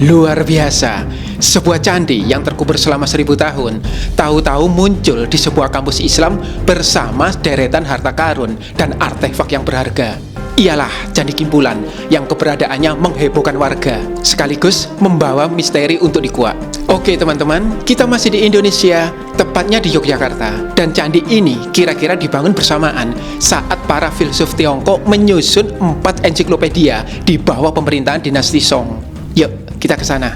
Luar biasa, sebuah candi yang terkubur selama 1000 tahun tahu-tahu muncul di sebuah kampus Islam bersama deretan harta karun dan artefak yang berharga. Ialah Candi Kimpulan yang keberadaannya menghebohkan warga, sekaligus membawa misteri untuk dikuak. Oke teman-teman, kita masih di Indonesia, tepatnya di Yogyakarta. Dan candi ini kira-kira dibangun bersamaan saat para filsuf Tiongkok menyusun 4 ensiklopedia di bawah pemerintahan dinasti Song. Yuk, kita ke sana.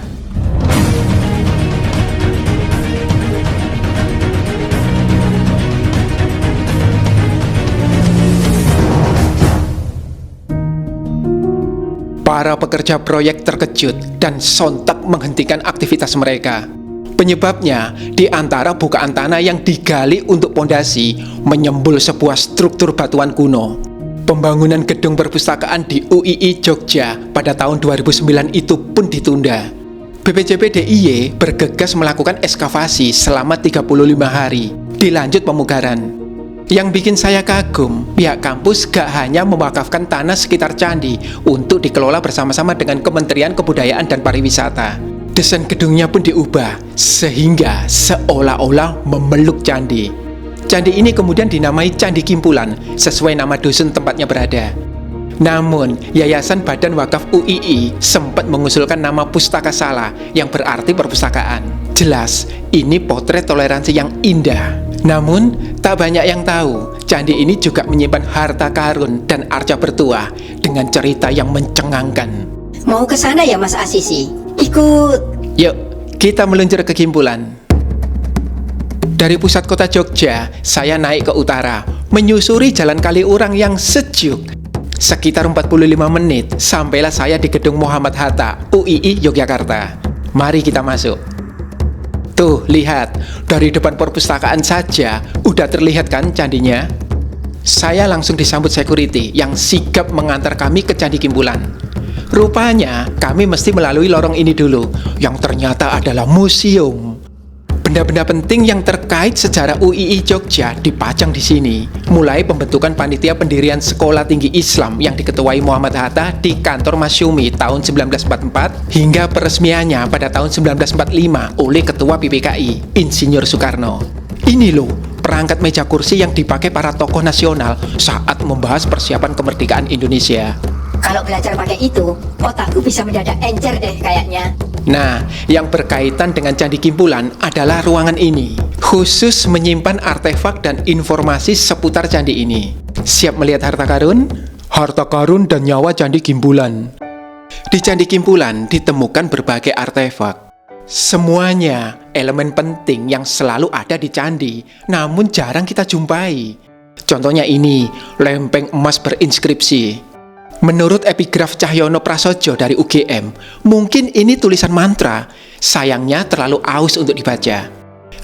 Para pekerja proyek terkejut dan sontak menghentikan aktivitas mereka. Penyebabnya di antara bukaan tanah yang digali untuk pondasi menyembul sebuah struktur batuan kuno. Pembangunan gedung perpustakaan di UII Jogja pada tahun 2009 itu pun ditunda. BPJP DIY bergegas melakukan ekskavasi selama 35 hari, dilanjut pemugaran. Yang bikin saya kagum, pihak kampus gak hanya mewakafkan tanah sekitar candi untuk dikelola bersama-sama dengan Kementerian Kebudayaan dan Pariwisata. Desain gedungnya pun diubah, sehingga seolah-olah memeluk candi. Candi ini kemudian dinamai Candi Kimpulan, sesuai nama dusun tempatnya berada. Namun, Yayasan Badan Wakaf UII sempat mengusulkan nama Pustaka Sala, yang berarti perpustakaan. Jelas, ini potret toleransi yang indah. Namun, tak banyak yang tahu, candi ini juga menyimpan harta karun dan arca bertuah dengan cerita yang mencengangkan. Mau ke sana ya Mas Asisi? Ikut. Yuk, kita meluncur ke Kimpulan. Dari pusat kota Jogja, saya naik ke utara, menyusuri jalan Kaliurang yang sejuk. Sekitar 45 menit, sampailah saya di Gedung Muhammad Hatta, UII Yogyakarta. Mari kita masuk. Tuh, lihat, dari depan perpustakaan saja udah terlihat kan candinya? Saya langsung disambut security yang sigap mengantar kami ke Candi Kimpulan. Rupanya, kami mesti melalui lorong ini dulu, yang ternyata adalah museum. Benda-benda penting yang terkait sejarah UII Jogja dipajang di sini. Mulai pembentukan panitia pendirian Sekolah Tinggi Islam yang diketuai Muhammad Hatta di kantor Masyumi tahun 1944 hingga peresmiannya pada tahun 1945 oleh Ketua PPKI, Insinyur Soekarno. Ini loh, perangkat meja kursi yang dipakai para tokoh nasional saat membahas persiapan kemerdekaan Indonesia. Kalau belajar pakai itu, otakku bisa mendadak encer deh kayaknya. Nah, yang berkaitan dengan Candi Kimpulan adalah ruangan ini, khusus menyimpan artefak dan informasi seputar candi ini. Siap melihat harta karun? Harta karun dan nyawa Candi Kimpulan. Di Candi Kimpulan ditemukan berbagai artefak. Semuanya elemen penting yang selalu ada di candi, namun jarang kita jumpai. Contohnya ini, lempeng emas berinskripsi. Menurut epigraf Cahyono Prasojo dari UGM, mungkin ini tulisan mantra. Sayangnya terlalu aus untuk dibaca.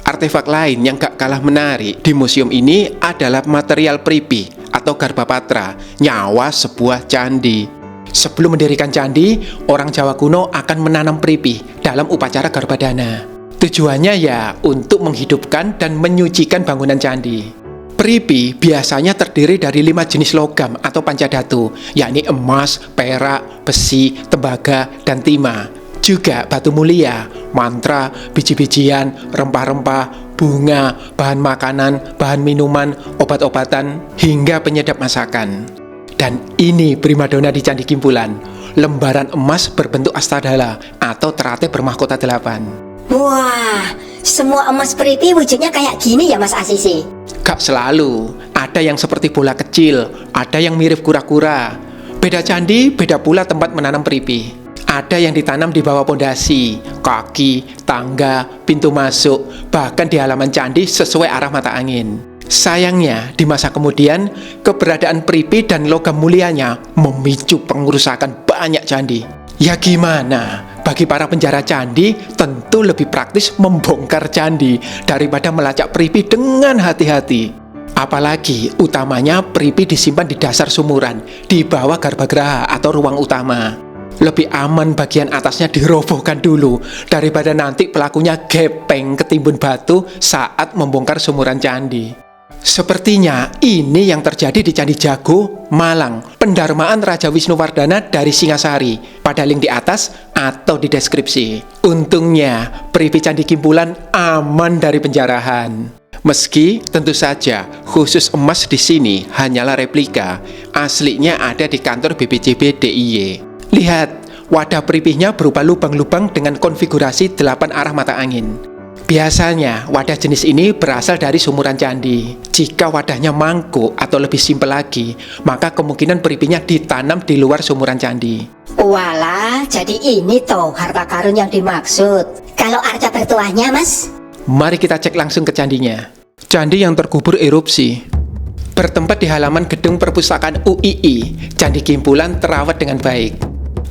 Artefak lain yang gak kalah menarik di museum ini adalah material pripi atau garbapatra, nyawa sebuah candi. Sebelum mendirikan candi, orang Jawa kuno akan menanam pripi dalam upacara garbadana. Tujuannya ya untuk menghidupkan dan menyucikan bangunan candi. Pripi biasanya terdiri dari 5 jenis logam atau pancadhatu, yakni emas, perak, besi, tembaga, dan timah. Juga batu mulia, mantra, biji-bijian, rempah-rempah, bunga, bahan makanan, bahan minuman, obat-obatan, hingga penyedap masakan. Dan ini primadona di Candi Kimpulan, lembaran emas berbentuk astadala atau terate bermahkota 8. Wah, semua emas pripi wujudnya kayak gini ya Mas Asisi? Gak selalu, ada yang seperti bola kecil, ada yang mirip kura-kura. Beda candi, beda pula tempat menanam pripi. Ada yang ditanam di bawah pondasi, kaki, tangga, pintu masuk, bahkan di halaman candi sesuai arah mata angin. Sayangnya, di masa kemudian, keberadaan pripi dan logam mulianya memicu pengerusakan banyak candi. Ya gimana? Bagi para penjara candi, tentu lebih praktis membongkar candi daripada melacak pripi dengan hati-hati. Apalagi utamanya pripi disimpan di dasar sumuran, di bawah garbageraha atau ruang utama. Lebih aman bagian atasnya dirobohkan dulu daripada nanti pelakunya gepeng ketimbun batu saat membongkar sumuran candi. Sepertinya ini yang terjadi di Candi Jago, Malang, pendarmaan Raja Wisnuwardana dari Singasari, pada link di atas atau di deskripsi. Untungnya, peripi Candi Kimpulan aman dari penjarahan. Meski tentu saja khusus emas di sini hanyalah replika, aslinya ada di kantor BPJB DIY. Lihat, wadah peripihnya berupa lubang-lubang dengan konfigurasi 8 arah mata angin. Biasanya, wadah jenis ini berasal dari sumuran candi. Jika wadahnya mangkuk atau lebih simpel lagi, maka kemungkinan peripinya ditanam di luar sumuran candi. Walah, jadi ini toh harta karun yang dimaksud. Kalau arca bertuahnya, Mas? Mari kita cek langsung ke candinya. Candi yang terkubur erupsi. Bertempat di halaman gedung perpustakaan UII, Candi Kimpulan terawat dengan baik.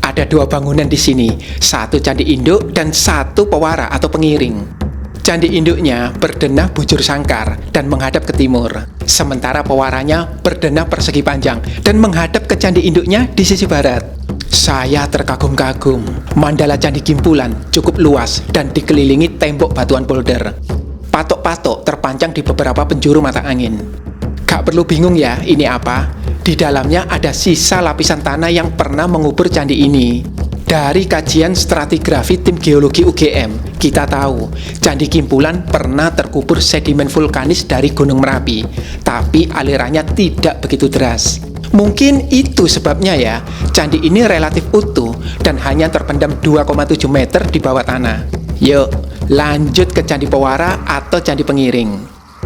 Ada 2 bangunan di sini, satu candi induk dan satu pewara atau pengiring. Candi induknya berdenah bujur sangkar dan menghadap ke timur, sementara pewaranya berdenah persegi panjang dan menghadap ke candi induknya di sisi barat. Saya terkagum-kagum. Mandala Candi Kimpulan cukup luas dan dikelilingi tembok batuan boulder. Patok-patok terpancang di beberapa penjuru mata angin. Gak perlu bingung ya, ini apa? Di dalamnya ada sisa lapisan tanah yang pernah mengubur candi ini. Dari kajian stratigrafi tim geologi UGM, kita tahu Candi Kimpulan pernah terkubur sedimen vulkanis dari Gunung Merapi, tapi alirannya tidak begitu deras. Mungkin itu sebabnya ya, candi ini relatif utuh dan hanya terpendam 2,7 meter di bawah tanah. Yuk, lanjut ke Candi Pewara atau Candi Pengiring.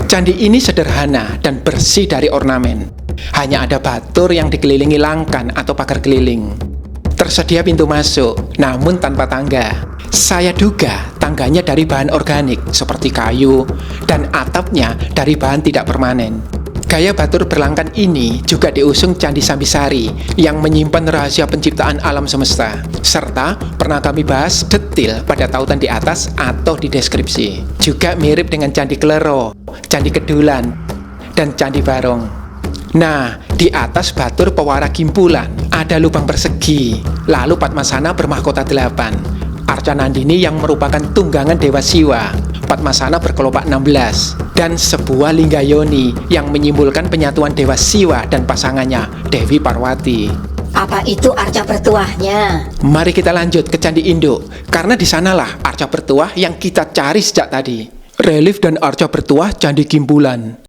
Candi ini sederhana dan bersih dari ornamen. Hanya ada batur yang dikelilingi langkan atau pagar keliling. Tersedia pintu masuk, namun tanpa tangga. Saya duga tangganya dari bahan organik seperti kayu dan atapnya dari bahan tidak permanen. Gaya batur berlangkan ini juga diusung Candi Sambisari yang menyimpan rahasia penciptaan alam semesta, serta pernah kami bahas detil pada tautan di atas atau di deskripsi. Juga mirip dengan Candi Klero, Candi Kedulan, dan Candi Barong. Nah, di atas batur pewara Kimpulan ada lubang persegi, lalu Padmasana bermahkota 8, Arca Nandini yang merupakan tunggangan Dewa Siwa, Padmasana berkelopak 16, dan sebuah linggayoni yang menyimbolkan penyatuan Dewa Siwa dan pasangannya, Dewi Parwati. Apa itu arca bertuahnya? Mari kita lanjut ke Candi Induk, karena di sanalah arca bertuah yang kita cari sejak tadi. Relief dan arca bertuah Candi Kimpulan.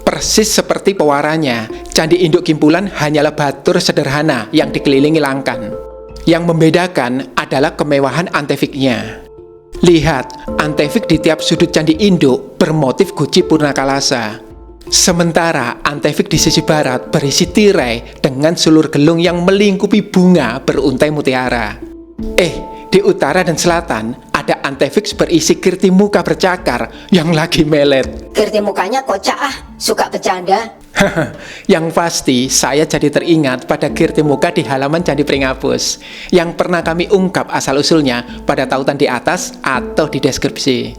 Persis seperti pewaranya, Candi Induk Kimpulan hanyalah batur sederhana yang dikelilingi langkan. Yang membedakan adalah kemewahan antefiknya. Lihat, antefik di tiap sudut Candi Induk bermotif guci purnakalasa. Sementara antefik di sisi barat berisi tirai dengan sulur gelung yang melingkupi bunga beruntai mutiara. Di utara dan selatan ada antefik berisi kirti muka bercakar yang lagi melet. Kirti mukanya kocak suka bercanda. Yang pasti saya jadi teringat pada kirti muka di halaman Candi Pringapus yang pernah kami ungkap asal-usulnya pada tautan di atas atau di deskripsi.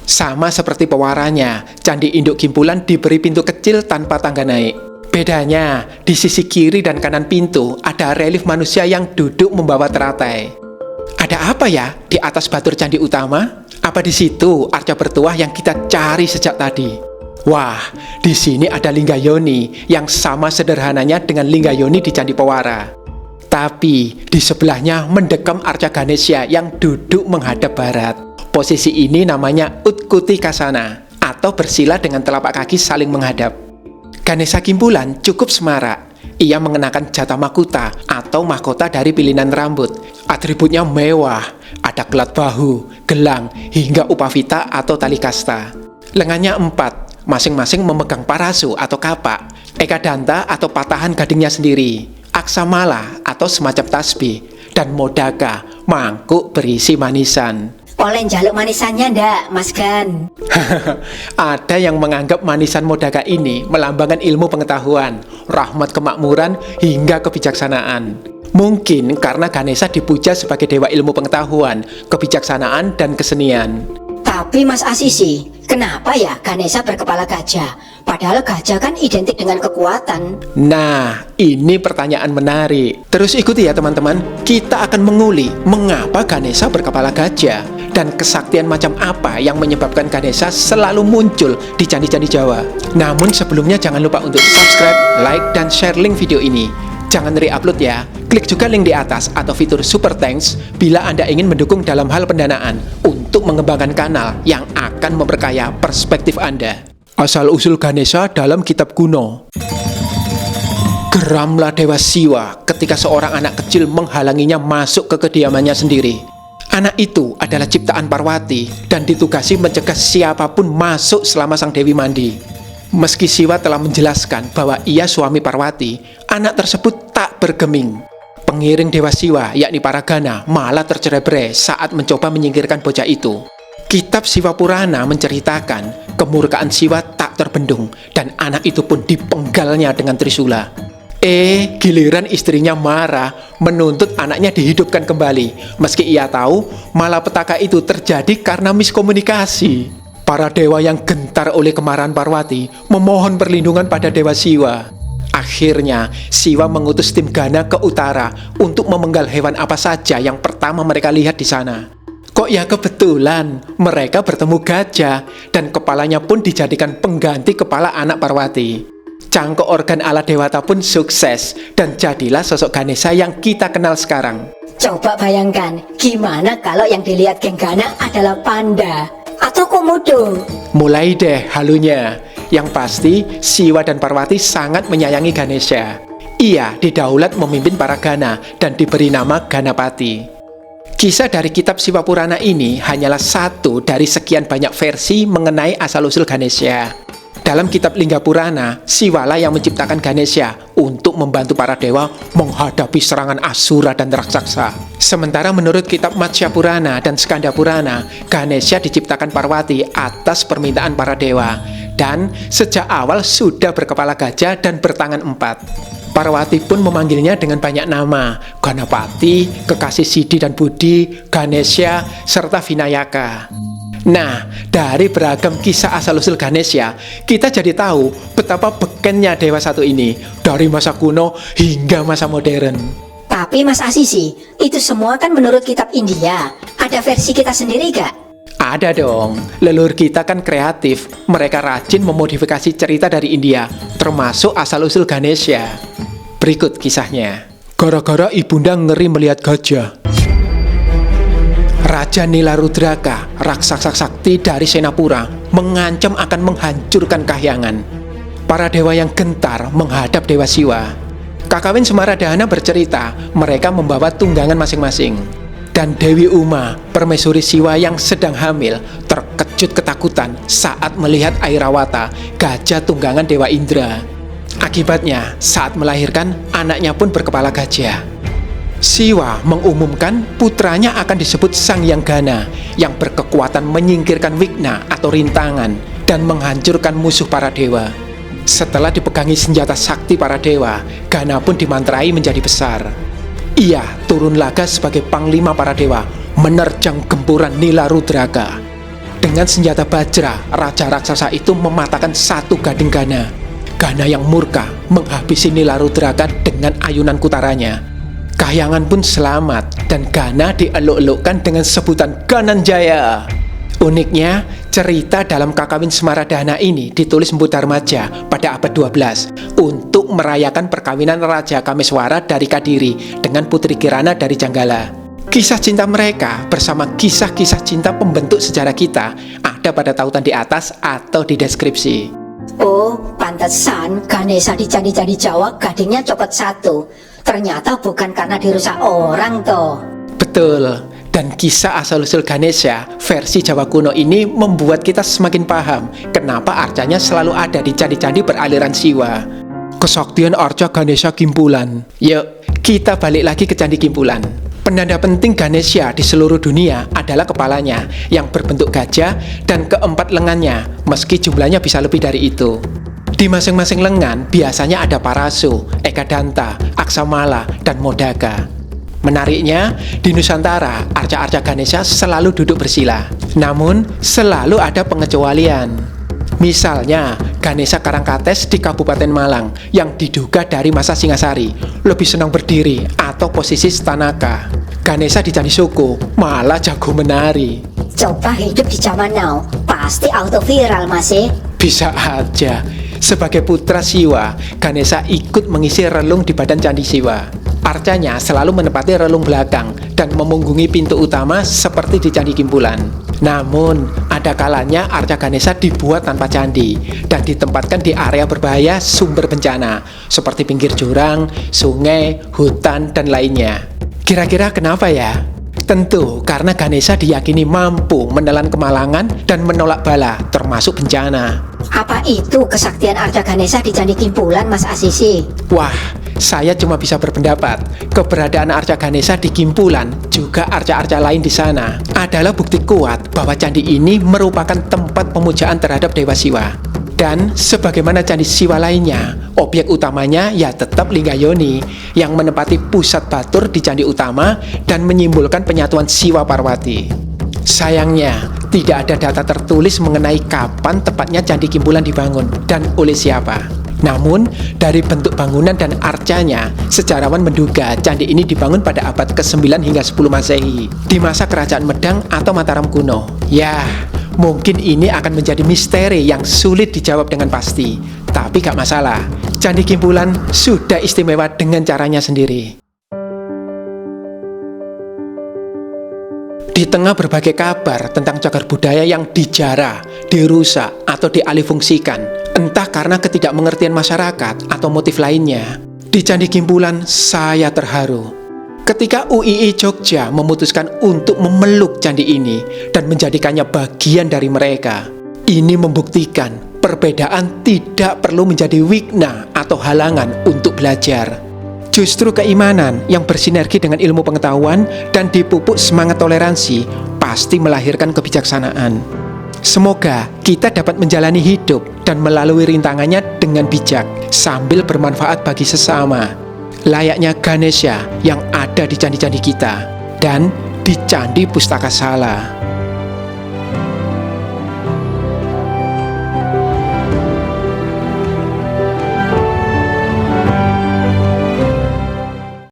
Sama seperti pewaranya, Candi Induk Kimpulan diberi pintu kecil tanpa tangga naik. Bedanya, di sisi kiri dan kanan pintu ada relief manusia yang duduk membawa teratai. Ada apa ya di atas batur candi utama? Apa di situ arca bertuah yang kita cari sejak tadi? Wah, di sini ada linggayoni yang sama sederhananya dengan linggayoni di Candi Pewara. Tapi di sebelahnya mendekam arca Ganesha yang duduk menghadap barat. Posisi ini namanya Utkuti Kasana atau bersila dengan telapak kaki saling menghadap. Ganesha Kimpulan cukup semarak. Ia mengenakan jata makuta atau mahkota dari pilihan rambut. Atributnya mewah, ada kelat bahu, gelang, hingga upavita atau tali kasta. Lengannya 4, masing-masing memegang parasu atau kapak, ekadanta atau patahan gadingnya sendiri, aksamala atau semacam tasbih, dan modaka, mangkuk berisi manisan. Oleh jaluk manisannya ndak, Mas Gan? Ada yang menganggap manisan modaka ini melambangkan ilmu pengetahuan, rahmat kemakmuran, hingga kebijaksanaan. Mungkin karena Ganesha dipuja sebagai dewa ilmu pengetahuan, kebijaksanaan, dan kesenian. Tapi Mas Asisi, kenapa ya Ganesha berkepala gajah? Padahal gajah kan identik dengan kekuatan. Nah, ini pertanyaan menarik. Terus ikuti ya teman-teman, kita akan menguli mengapa Ganesha berkepala gajah. dan kesaktian macam apa yang menyebabkan Ganesha selalu muncul di candi-candi Jawa. Namun sebelumnya jangan lupa untuk subscribe, like, dan share link video ini. Jangan re-upload ya. Klik juga link di atas atau fitur Super Thanks bila Anda ingin mendukung dalam hal pendanaan untuk mengembangkan kanal yang akan memperkaya perspektif Anda. Asal-usul Ganesha dalam kitab kuno. Geramlah Dewa Siwa ketika seorang anak kecil menghalanginya masuk ke kediamannya sendiri. Anak itu adalah ciptaan Parwati dan ditugasi mencegah siapapun masuk selama sang Dewi mandi. Meski Siwa telah menjelaskan bahwa ia suami Parwati, anak tersebut tak bergeming. Pengiring Dewa Siwa, yakni Paragana, malah tercerai-berai saat mencoba menyingkirkan bocah itu. Kitab Siwa Purana menceritakan kemurkaan Siwa tak terbendung dan anak itu pun dipenggalnya dengan trisula. Giliran istrinya marah menuntut anaknya dihidupkan kembali. Meski ia tahu malapetaka itu terjadi karena miskomunikasi. Para dewa yang gentar oleh kemarahan Parwati memohon perlindungan pada Dewa Siwa. Akhirnya Siwa mengutus tim Gana ke utara untuk memenggal hewan apa saja yang pertama mereka lihat di sana. Kok ya kebetulan mereka bertemu gajah dan kepalanya pun dijadikan pengganti kepala anak Parwati. Cangkok organ ala dewata pun sukses dan jadilah sosok Ganesha yang kita kenal sekarang. Coba bayangkan, gimana kalau yang dilihat geng Gana adalah panda atau komodo? Mulai deh halunya. Yang pasti, Siwa dan Parwati sangat menyayangi Ganesha. Ia didaulat memimpin para Gana dan diberi nama Ganapati. Kisah dari kitab Siwa Purana ini hanyalah satu dari sekian banyak versi mengenai asal-usul Ganesha. Dalam kitab Lingga Purana, Siwalah yang menciptakan Ganesha untuk membantu para dewa menghadapi serangan Asura dan raksasa. Sementara menurut kitab Matsya Purana dan Skanda Purana, Ganesha diciptakan Parwati atas permintaan para dewa dan sejak awal sudah berkepala gajah dan bertangan 4. Parwati pun memanggilnya dengan banyak nama: Ganapati, kekasih Siddhi dan Budi, Ganesha, serta Vinayaka. Nah, dari beragam kisah asal-usul Ganesha, kita jadi tahu betapa bekennya dewa satu ini dari masa kuno hingga masa modern. Tapi Mas Asisi, itu semua kan menurut kitab India. Ada versi kita sendiri gak? Ada dong, leluhur kita kan kreatif. Mereka rajin memodifikasi cerita dari India, termasuk asal-usul Ganesha. Berikut kisahnya. Gara-gara ibunda ngeri melihat gajah, Raja Nilarudraka, raksasa sakti dari Senapura, mengancam akan menghancurkan Kahyangan. Para dewa yang gentar menghadap Dewa Siwa. Kakawin Semaradhana bercerita mereka membawa tunggangan masing-masing. Dan Dewi Uma, permaisuri Siwa yang sedang hamil, terkejut ketakutan saat melihat Airawata, gajah tunggangan Dewa Indra. Akibatnya, saat melahirkan, anaknya pun berkepala gajah. Siwa mengumumkan putranya akan disebut Sang Hyang Gana yang berkekuatan menyingkirkan wigna atau rintangan dan menghancurkan musuh para dewa. Setelah dipegangi senjata sakti para dewa, Gana pun dimantrai menjadi besar. Ia turun laga sebagai panglima para dewa, menerjang gempuran Nilarudraka. Dengan senjata bajra, raja raksasa itu mematahkan satu gading Gana. Gana yang murka menghabisi Nilarudraka dengan ayunan kutaranya. Kahyangan pun selamat dan Gana dieluk-elukkan dengan sebutan Gananjaya. Uniknya, cerita dalam Kakawin Semaradhana ini ditulis Mpu Darmaja pada abad 12 untuk merayakan perkawinan Raja Kameswara dari Kadiri dengan Putri Kirana dari Janggala. Kisah cinta mereka bersama kisah-kisah cinta pembentuk sejarah kita ada pada tautan di atas atau di deskripsi. Oh, pantesan Ganesha di candi-candi Jawa gadingnya copot satu. Ternyata bukan karena dirusak orang toh. Betul, dan kisah asal-usul Ganesha versi Jawa kuno ini membuat kita semakin paham kenapa arcanya selalu ada di candi-candi beraliran Siwa. Kesaktian arca Ganesha Kimpulan. Yuk, kita balik lagi ke Candi Kimpulan. Penanda penting Ganesha di seluruh dunia adalah kepalanya yang berbentuk gajah dan keempat lengannya, meski jumlahnya bisa lebih dari itu. Di masing-masing lengan biasanya ada Parasu, Ekadanta, Aksamala, dan Modaka. Menariknya, di Nusantara, arca-arca Ganesha selalu duduk bersila. Namun, selalu ada pengecualian. Misalnya, Ganesha Karangkates di Kabupaten Malang yang diduga dari masa Singasari, lebih senang berdiri atau posisi stanaka. Ganesha di Candi Suku malah jago menari. Coba hidup di zaman now, pasti auto viral masih. Bisa aja. Sebagai putra Siwa, Ganesha ikut mengisi relung di badan Candi Siwa. Arcanya selalu menempati relung belakang dan memunggungi pintu utama seperti di Candi Kimpulan. Namun, ada kalanya arca Ganesha dibuat tanpa candi dan ditempatkan di area berbahaya sumber bencana, seperti pinggir jurang, sungai, hutan, dan lainnya. Kira-kira kenapa ya? Tentu karena Ganesha diyakini mampu menelan kemalangan dan menolak bala, termasuk bencana. Apa itu kesaktian arca Ganesha di Candi Kimpulan, Mas Asisi? Wah, saya cuma bisa berpendapat keberadaan arca Ganesha di Kimpulan, juga arca-arca lain di sana, adalah bukti kuat bahwa candi ini merupakan tempat pemujaan terhadap Dewa Siwa. Dan sebagaimana candi Siwa lainnya, objek utamanya ya tetap Linggayoni yang menempati pusat batur di candi utama dan menyimbolkan penyatuan Siwa Parwati. Sayangnya, tidak ada data tertulis mengenai kapan tepatnya Candi Kimpulan dibangun dan oleh siapa. Namun, dari bentuk bangunan dan arcanya, sejarawan menduga candi ini dibangun pada abad ke-9 hingga 10 Masehi, di masa Kerajaan Medang atau Mataram kuno. Ya, mungkin ini akan menjadi misteri yang sulit dijawab dengan pasti. Tapi gak masalah, Candi Kimpulan sudah istimewa dengan caranya sendiri. Di tengah berbagai kabar tentang cagar budaya yang dijarah, dirusak, atau dialihfungsikan, entah karena ketidakmengertian masyarakat atau motif lainnya, di Candi Kimpulan saya terharu ketika UII Jogja memutuskan untuk memeluk candi ini dan menjadikannya bagian dari mereka. Ini membuktikan perbedaan tidak perlu menjadi wigna atau halangan untuk belajar. Justru keimanan yang bersinergi dengan ilmu pengetahuan dan dipupuk semangat toleransi pasti melahirkan kebijaksanaan. Semoga kita dapat menjalani hidup dan melalui rintangannya dengan bijak sambil bermanfaat bagi sesama, layaknya Ganesha yang ada di candi-candi kita dan di Candi Pustakasala.